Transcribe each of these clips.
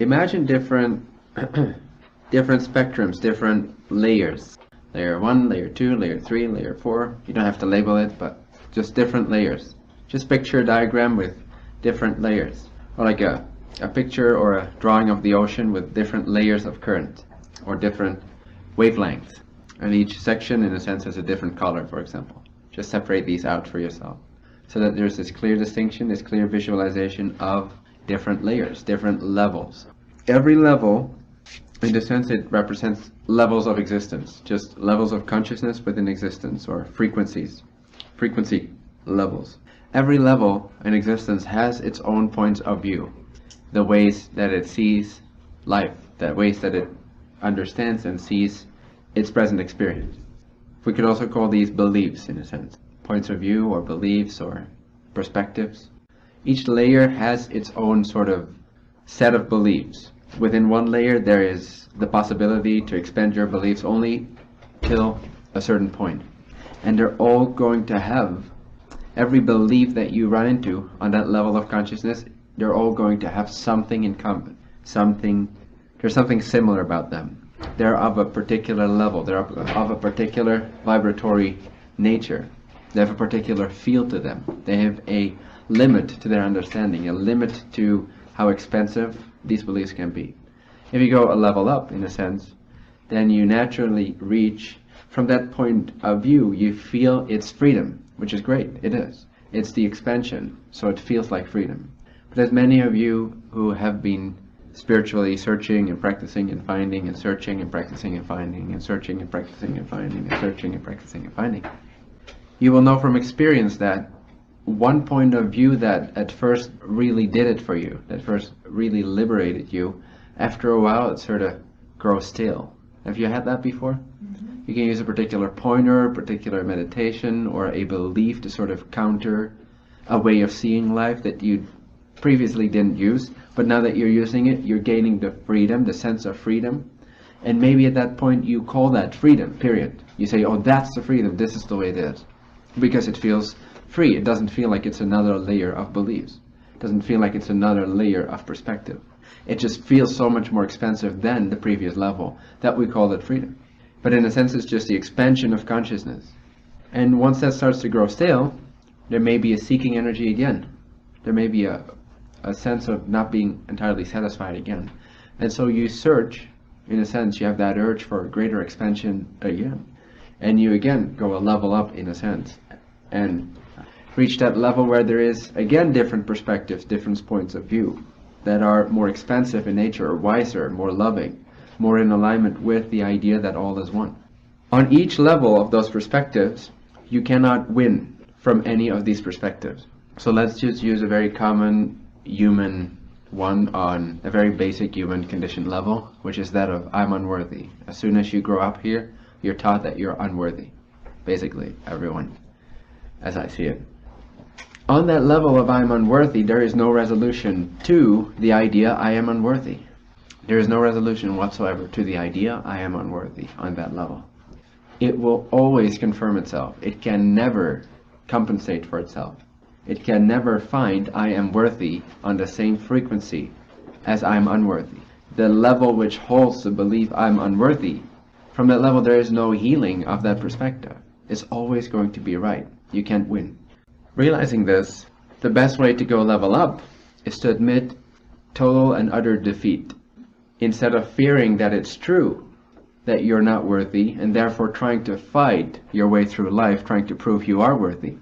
Imagine different different spectrums, different layers. Layer 1, layer 2, layer 3, layer 4. You don't have to label it, but just different layers. Just picture a diagram with different layers. Or like a picture or a drawing of the ocean with different layers of current, or different wavelengths. And each section, in a sense, has a different color, for example. Just separate these out for yourself, so that there's this clear distinction, this clear visualization of different layers, different levels. Every level, in a sense, it represents levels of existence, just levels of consciousness within existence, or frequencies, frequency levels. Every level in existence has its own points of view, the ways that it sees life, the ways that it understands and sees its present experience. We could also call these beliefs, in a sense, points of view or beliefs or perspectives. Each layer has its own sort of set of beliefs. Within one layer there is the possibility to expand your beliefs only till a certain point. And they're all going to have, every belief that you run into on that level of consciousness, they're all going to have something in common. There's something similar about them. They're of a particular level, they're of a particular vibratory nature. They have a particular feel to them. They have a limit to their understanding, a limit to how expensive these beliefs can be. If you go a level up, in a sense, then you naturally reach, from that point of view, you feel its freedom, which is great, it is. It's the expansion, so it feels like freedom. But as many of you who have been spiritually searching and practicing and finding and searching and practicing and finding and searching and practicing and finding and searching and practicing and finding, you will know from experience that one point of view that at first really did it for you, that first really liberated you, after a while it sort of grows stale. Have you had that before? Mm-hmm. You can use a particular pointer, a particular meditation, or a belief to sort of counter a way of seeing life that you previously didn't use, but now that you're using it, you're gaining the freedom, the sense of freedom. And maybe at that point you call that freedom, period. You say, oh, that's the freedom, this is the way it is. Because it feels free. It doesn't feel like it's another layer of beliefs. It doesn't feel like it's another layer of perspective. It just feels so much more expansive than the previous level that we call it freedom. But in a sense, it's just the expansion of consciousness. And once that starts to grow stale, there may be a seeking energy again. There may be a sense of not being entirely satisfied again. And so you search, in a sense, you have that urge for greater expansion again. And you again go a level up, in a sense, and reach that level where there is again different perspectives, different points of view that are more expansive in nature, or wiser, more loving, more in alignment with the idea that all is one. On each level of those perspectives, you cannot win from any of these perspectives. So let's just use a very common human one on a very basic human condition level, which is that of I'm unworthy. As soon as you grow up here, you're taught that you're unworthy. Basically, everyone, as I see it. On that level of I'm unworthy, there is no resolution to the idea I am unworthy. There is no resolution whatsoever to the idea I am unworthy on that level. It will always confirm itself. It can never compensate for itself. It can never find I am worthy on the same frequency as I am unworthy. The level which holds the belief I'm unworthy, from that level there is no healing of that perspective. It's always going to be right. You can't win. Realizing this, the best way to go level up is to admit total and utter defeat. Instead of fearing that it's true that you're not worthy and therefore trying to fight your way through life, trying to prove you are worthy.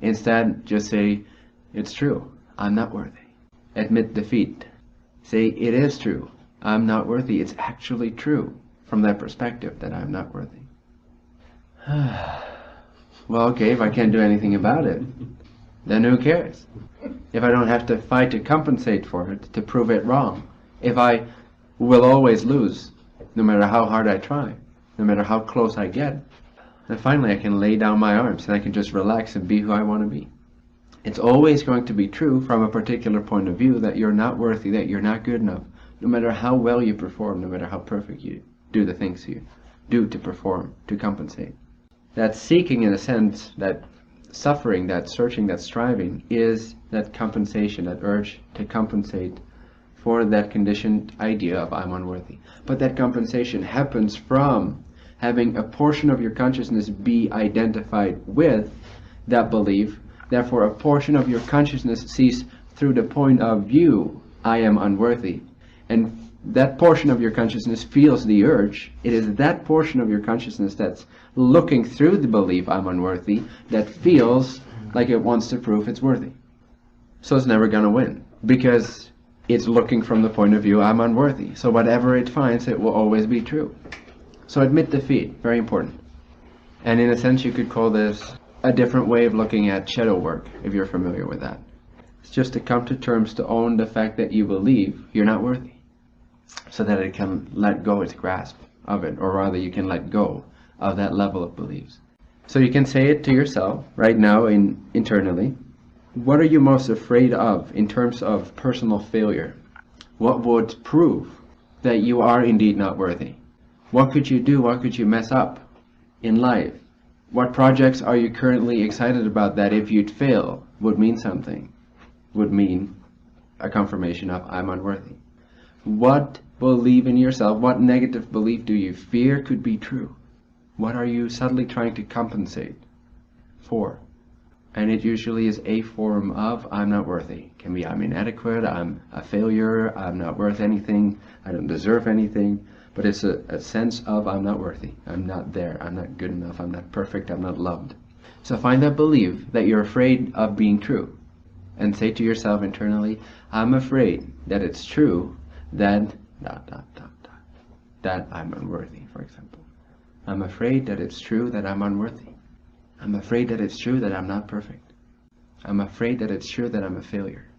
Instead, just say, it's true, I'm not worthy. Admit defeat. Say, it is true, I'm not worthy. It's actually true from that perspective that I'm not worthy. Well, okay, if I can't do anything about it, then who cares? If I don't have to fight to compensate for it, to prove it wrong, if I will always lose, no matter how hard I try, no matter how close I get, then finally I can lay down my arms and I can just relax and be who I want to be. It's always going to be true from a particular point of view that you're not worthy, that you're not good enough, no matter how well you perform, no matter how perfect you do the things you do to perform, to compensate. That seeking, in a sense, that suffering, that searching, that striving, is that compensation, that urge to compensate for that conditioned idea of I'm unworthy. But that compensation happens from having a portion of your consciousness be identified with that belief. Therefore, a portion of your consciousness sees through the point of view, I am unworthy. And that portion of your consciousness feels the urge. It is that portion of your consciousness that's looking through the belief, I'm unworthy, that feels like it wants to prove it's worthy. So it's never going to win, because it's looking from the point of view, I'm unworthy. So whatever it finds, it will always be true. So admit defeat, very important. And in a sense, you could call this a different way of looking at shadow work, if you're familiar with that. It's just to come to terms to own the fact that you believe you're not worthy, so that it can let go its grasp of it, or rather you can let go of that level of beliefs. So you can say it to yourself right now internally. What are you most afraid of in terms of personal failure? What would prove that you are indeed not worthy? What could you do? What could you mess up in life? What projects are you currently excited about that if you'd fail would mean something? Would mean a confirmation of I'm unworthy. What belief in yourself, what negative belief do you fear could be true? What are you subtly trying to compensate for? And it usually is a form of I'm not worthy. It can be I'm inadequate, I'm a failure, I'm not worth anything, I don't deserve anything. But it's a sense of I'm not worthy, I'm not there, I'm not good enough, I'm not perfect, I'm not loved. So find that belief that you're afraid of being true, and say to yourself internally, I'm afraid that it's true that that I'm unworthy, for example. I'm afraid that it's true that I'm unworthy. I'm afraid that it's true that I'm not perfect. I'm afraid that it's true that I'm a failure.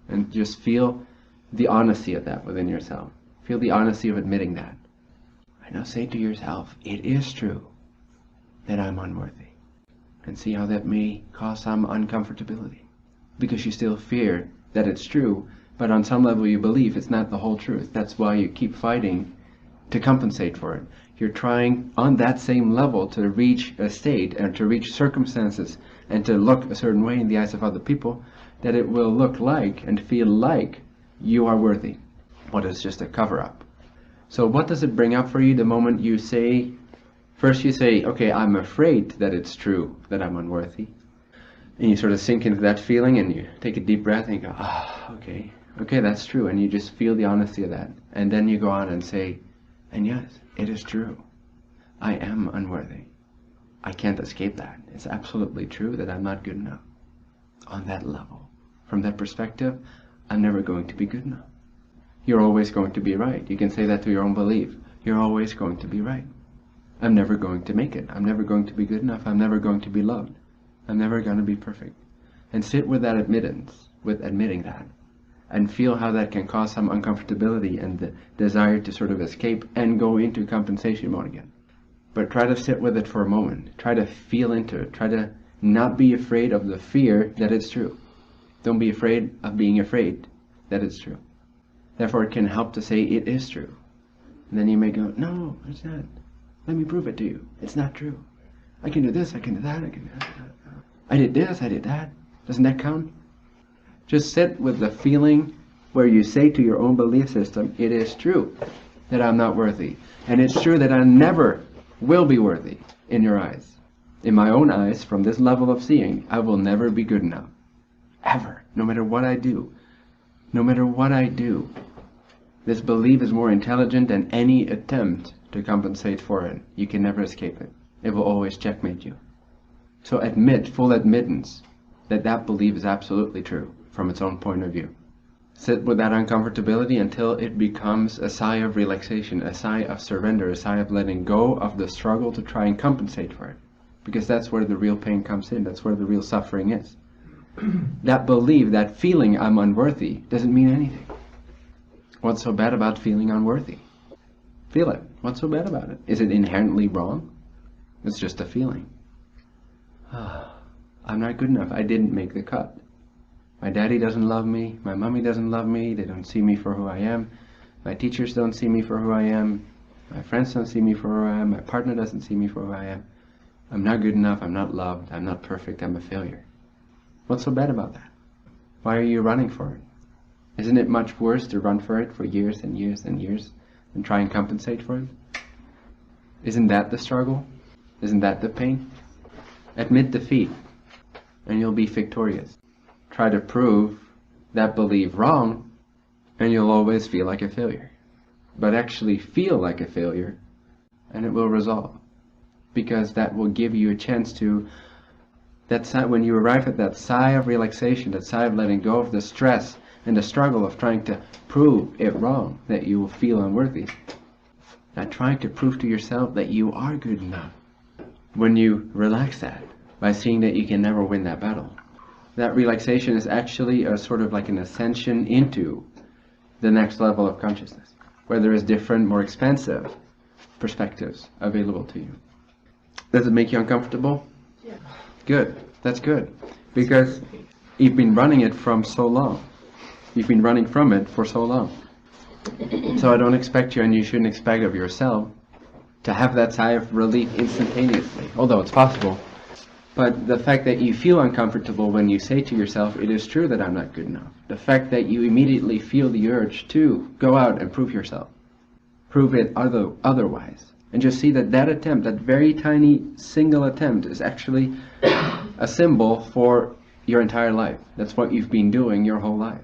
And just feel the honesty of that within yourself. Feel the honesty of admitting that. And now say to yourself, it is true that I'm unworthy. And see how that may cause some uncomfortability. Because you still fear that it's true, but on some level you believe it's not the whole truth. That's why you keep fighting to compensate for it. You're trying on that same level to reach a state and to reach circumstances and to look a certain way in the eyes of other people that it will look like and feel like you are worthy. What is just a cover-up. So what does it bring up for you the moment you say, first you say, okay, I'm afraid that it's true that I'm unworthy. And you sort of sink into that feeling and you take a deep breath and you go, okay, that's true. And you just feel the honesty of that. And then you go on and say, and yes, it is true. I am unworthy. I can't escape that. It's absolutely true that I'm not good enough. On that level, from that perspective, I'm never going to be good enough. You're always going to be right. You can say that to your own belief. You're always going to be right. I'm never going to make it. I'm never going to be good enough. I'm never going to be loved. I'm never going to be perfect. And sit with that admittance, with admitting that, and feel how that can cause some uncomfortability and the desire to sort of escape and go into compensation mode again. But try to sit with it for a moment. Try to feel into it. Try to not be afraid of the fear that it's true. Don't be afraid of being afraid that it's true. Therefore, it can help to say it is true. And then you may go, no, it's not. Let me prove it to you. It's not true. I can do this, I can do that, I can do that. I did this, I did that. Doesn't that count? Just sit with the feeling where you say to your own belief system, it is true that I'm not worthy. And it's true that I never will be worthy in your eyes. In my own eyes, from this level of seeing, I will never be good enough. Ever. No matter what I do. No matter what I do. This belief is more intelligent than any attempt to compensate for it. You can never escape it. It will always checkmate you. So admit, full admittance, that that belief is absolutely true from its own point of view. Sit with that uncomfortability until it becomes a sigh of relaxation, a sigh of surrender, a sigh of letting go of the struggle to try and compensate for it. Because that's where the real pain comes in. That's where the real suffering is. That belief, that feeling I'm unworthy, doesn't mean anything. What's so bad about feeling unworthy? Feel it. What's so bad about it? Is it inherently wrong? It's just a feeling. I'm not good enough. I didn't make the cut. My daddy doesn't love me. My mommy doesn't love me. They don't see me for who I am. My teachers don't see me for who I am. My friends don't see me for who I am. My partner doesn't see me for who I am. I'm not good enough. I'm not loved. I'm not perfect. I'm a failure. What's so bad about that? Why are you running for it? Isn't it much worse to run for it for years and years and years and try and compensate for it? Isn't that the struggle? Isn't that the pain? Admit defeat, and you'll be victorious. Try to prove that belief wrong, and you'll always feel like a failure. But actually feel like a failure, and it will resolve. Because that will give you a chance to, when you arrive at that sigh of relaxation, that sigh of letting go of the stress and the struggle of trying to prove it wrong, that you will feel unworthy. That trying to prove to yourself that you are good enough. When you relax that, by seeing that you can never win that battle, that relaxation is actually a sort of like an ascension into the next level of consciousness, where there is different, more expansive perspectives available to you. Does it make you uncomfortable? Yeah. Good. That's good. Because you've been running it from so long. You've been running from it for so long. So I don't expect you, and you shouldn't expect of yourself, to have that sigh of relief instantaneously, although it's possible. But the fact that you feel uncomfortable when you say to yourself, it is true that I'm not good enough. The fact that you immediately feel the urge to go out and prove yourself. Prove it otherwise. And just see that that attempt, that very tiny single attempt, is actually a symbol for your entire life. That's what you've been doing your whole life,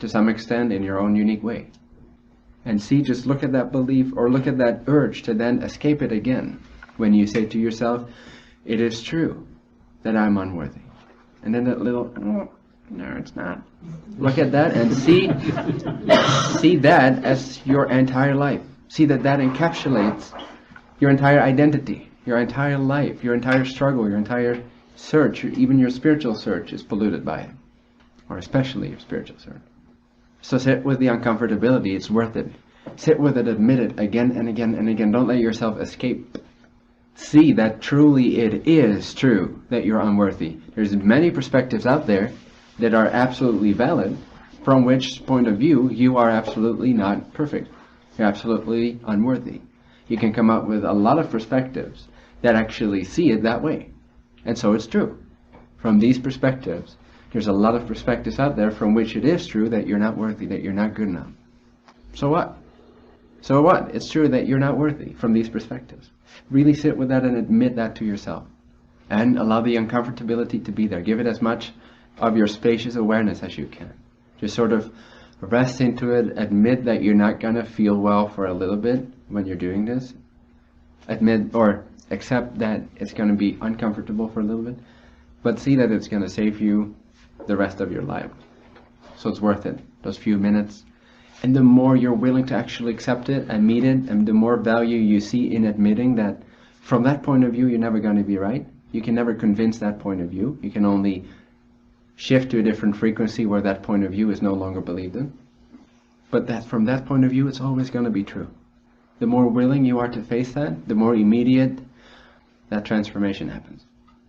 to some extent in your own unique way. And see, just look at that belief, or look at that urge to then escape it again, when you say to yourself, it is true that I'm unworthy. And then that little, oh, no, it's not. Look at that and see that as your entire life. See that that encapsulates your entire identity, your entire life, your entire struggle, your entire search, even your spiritual search is polluted by it. Or especially your spiritual search. So sit with the uncomfortability, it's worth it. Sit with it, admit it again and again and again. Don't let yourself escape. See that truly it is true that you're unworthy. There's many perspectives out there that are absolutely valid, from which point of view you are absolutely not perfect. You're absolutely unworthy. You can come up with a lot of perspectives that actually see it that way. And so it's true. From these perspectives, there's a lot of perspectives out there from which it is true that you're not worthy, that you're not good enough. So what? So what? It's true that you're not worthy from these perspectives. Really sit with that and admit that to yourself. And allow the uncomfortability to be there. Give it as much of your spacious awareness as you can. Just sort of rest into it. Admit that you're not going to feel well for a little bit when you're doing this. Admit or accept that it's going to be uncomfortable for a little bit. But see that it's going to save you the rest of your life. So it's worth it, those few minutes. And the more you're willing to actually accept it and meet it, and the more value you see in admitting that from that point of view you're never going to be right. You can never convince that point of view. You can only shift to a different frequency where that point of view is no longer believed in. But that from that point of view it's always going to be true. The more willing you are to face that, the more immediate that transformation happens.